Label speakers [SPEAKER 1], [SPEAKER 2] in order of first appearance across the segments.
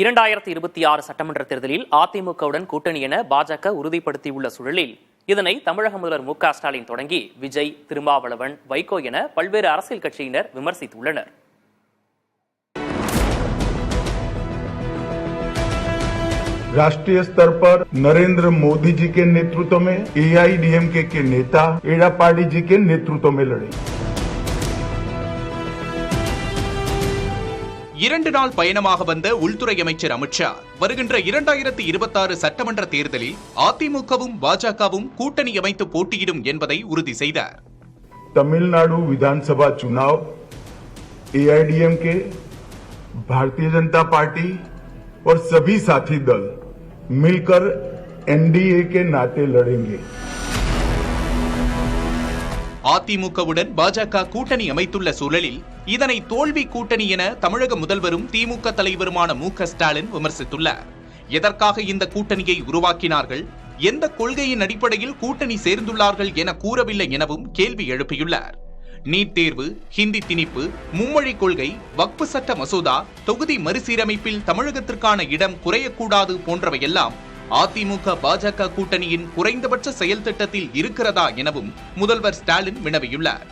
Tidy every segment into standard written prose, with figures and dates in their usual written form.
[SPEAKER 1] 2026 சட்டமன்ற தேர்தலில் அதிமுகவுடன் கூட்டணி என பாஜக உறுதிப்படுத்தியுள்ள சூழலில் இதனை தமிழக முதல்வர் மு.க.ஸ்டாலின் தொடங்கி விஜய், திருமாவளவன், வைகோ என பல்வேறு அரசியல் கட்சியினர் விமர்சித்துள்ளனர்.
[SPEAKER 2] राष्ट्रीय स्तर पर नरेंद्र मोदी जी के नेतृत्व में एआईडीएमके के नेता एड़ापाडी जी के नेतृत्व में लड़े.
[SPEAKER 3] 2 நாள் பயணமாக வந்த உள்துறை அமைச்சர் அமித்ஷா வருகின்ற 2026 சட்டமன்ற தேர்தலில் அதிமுகவும் பாஜகவும் கூட்டணி அமைத்து போட்டியிடும் என்பதை உறுதி செய்தார்.
[SPEAKER 2] तमिलनाडु विधानसभा चुनाव एआईडीएमके, भारतीय जनता पार्टी और सभी साथी दल मिलकर एनडीए के नाते लड़ेंगे.
[SPEAKER 3] அதிமுகவுடன் பாஜக கூட்டணி அமைத்துள்ள சூழலில் இதனை தோல்வி கூட்டணி என தமிழக முதல்வரும் திமுக தலைவருமான மு.க.ஸ்டாலின் விமர்சித்துள்ளார். எதற்காக இந்த கூட்டணியை உருவாக்கினார்கள், எந்த கொள்கையின் அடிப்படையில் கூட்டணி சேர்ந்துள்ளார்கள் என கூறவில்லை எனவும் கேள்வி எழுப்பியுள்ளார். நீட் தேர்வு, ஹிந்தி திணிப்பு, மும்மொழி கொள்கை, வக்பு சட்ட மசோதா, தொகுதி மறுசீரமைப்பில் தமிழகத்திற்கான இடம் குறையக்கூடாது போன்றவையெல்லாம் அதிமுக பாஜக கூட்டணியின் குறைந்தபட்ச செயல் திட்டத்தில் இருக்கிறதா எனவும் முதல்வர் ஸ்டாலின் வினவியுள்ளார்.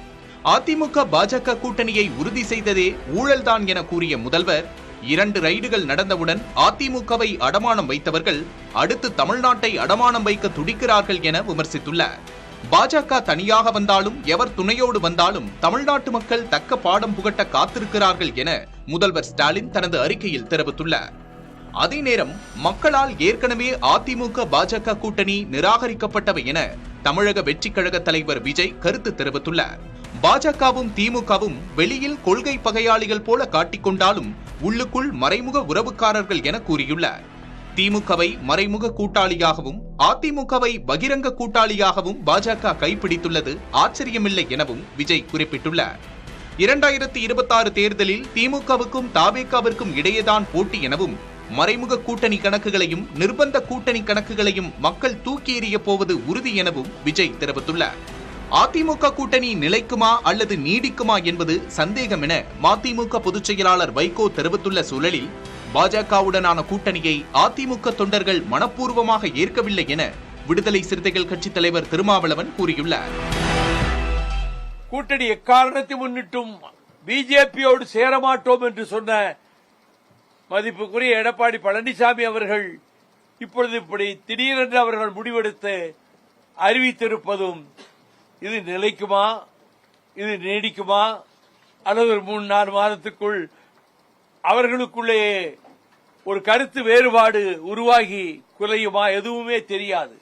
[SPEAKER 3] அதிமுக பாஜக கூட்டணியை உறுதி செய்ததே ஊழல்தான் என கூறிய முதல்வர் 2 ரைடுகள் நடந்தவுடன் அதிமுகவை அடமானம் வைத்தவர்கள் அடுத்து தமிழ்நாட்டை அடமானம் வைக்க துடிக்கிறார்கள் என விமர்சித்துள்ளார். பாஜக தனியாக வந்தாலும் எவர் துணையோடு வந்தாலும் தமிழ்நாட்டு மக்கள் தக்க பாடம் புகட்ட காத்திருக்கிறார்கள் என முதல்வர் ஸ்டாலின் தனது அறிக்கையில் தெரிவித்துள்ளார். அதே நேரம் மக்களால் ஏற்கனவே அதிமுக பாஜக கூட்டணி நிராகரிக்கப்பட்டவை என தமிழக வெற்றி கழக தலைவர் விஜய் கருத்து தெரிவித்துள்ளார். பாஜகவும் திமுகவும் வெளியில் கொள்கை பகையாளிகள் போல காட்டிக்கொண்டாலும் உள்ளுக்குள் மறைமுக உறவுக்காரர்கள் என கூறியுள்ளார். திமுகவை மறைமுக கூட்டாளியாகவும் அதிமுகவை பகிரங்க கூட்டாளியாகவும் பாஜக கைப்பிடித்துள்ளது ஆச்சரியமில்லை எனவும் விஜய் குறிப்பிட்டுள்ளார். 2026 தேர்தலில் திமுகவுக்கும் தவேகாவிற்கும் இடையேதான் போட்டி எனவும் மறைமுக கூட்டணி கணக்குகளையும் நிர்பந்த கூட்டணி கணக்குகளையும் மக்கள் தூக்கி எறிய போவது உறுதி எனவும் விஜய் தெரிவித்துள்ளார். அதிமுக கூட்டணி நிலைக்குமா அல்லது நீடிக்குமா என்பது சந்தேகம் என மதிமுக பொதுச் செயலாளர் வைகோ தெரிவித்துள்ள சூழலில் பாஜகவுடனான கூட்டணியை அதிமுக தொண்டர்கள் மனப்பூர்வமாக ஏற்கவில்லை என விடுதலை சிறுத்தைகள் கட்சி தலைவர் திருமாவளவன் கூறியுள்ளார்.
[SPEAKER 4] கூட்டணி எக்காரணத்தை முன்னிட்டும் பிஜேபியோடு சேரமாட்டோம் என்று சொன்ன மதிப்புக்குரிய எடப்பாடி பழனிசாமி அவர்கள் இப்பொழுது இப்படி திடீரென்று அவர்கள் முடிவெடுத்து அறிவித்திருப்பதும் இது நிலைக்குமா, இது நீடிக்குமா அல்லது ஒரு 3-4 மாதத்துக்குள் அவர்களுக்குள்ளே ஒரு கருத்து வேறுபாடு உருவாகி குலையுமா, எதுவுமே தெரியாது.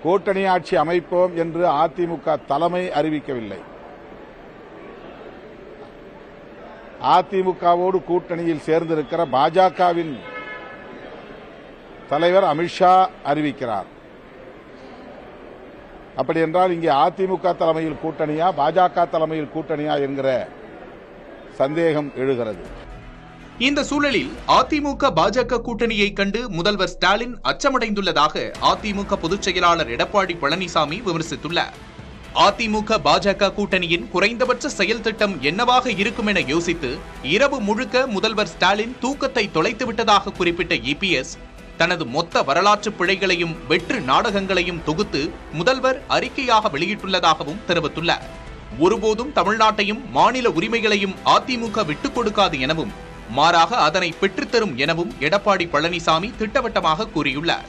[SPEAKER 5] கூட்டணி ஆட்சி அமைப்போம் என்று அதிமுக தலைமை அறிவிக்கவில்லை. அதிமுகவோடு கூட்டணியில் சேர்ந்திருக்கிற பாஜகவின் தலைவர் அமித்ஷா அறிவிக்கிறார். அப்படி என்றால் இங்கே அதிமுக தலைமையில் கூட்டணியா பாஜக தலைமையில் கூட்டணியா என்கிற சந்தேகம் எழுகிறது.
[SPEAKER 3] இந்த சூழலில் அதிமுக பாஜக கூட்டணியை கண்டு முதல்வர் ஸ்டாலின் அச்சமடைந்துள்ளதாக அதிமுக பொதுச் செயலாளர் எடப்பாடி பழனிசாமி விமர்சித்துள்ளார். அதிமுக பாஜக கூட்டணியின் குறைந்தபட்ச செயல் திட்டம் என்னவாக இருக்கும் என யோசித்து இரவு முழுக்க முதல்வர் ஸ்டாலின் தூக்கத்தை தொலைத்து விட்டதாக குறிப்பிட்ட இபிஎஸ் தனது மொத்த வரலாற்று பிழைகளையும் வெற்று நாடகங்களையும் தொகுத்து முதல்வர் அறிக்கையாக வெளியிட்டுள்ளதாகவும் தெரிவித்துள்ளார். ஒருபோதும் தமிழ்நாட்டையும் மாநில உரிமைகளையும் அதிமுக விட்டுக் கொடுக்காது எனவும் மாறாக அதனை பெற்றுத்தரும் எனவும் எடப்பாடி பழனிசாமி திட்டவட்டமாக கூறியுள்ளார்.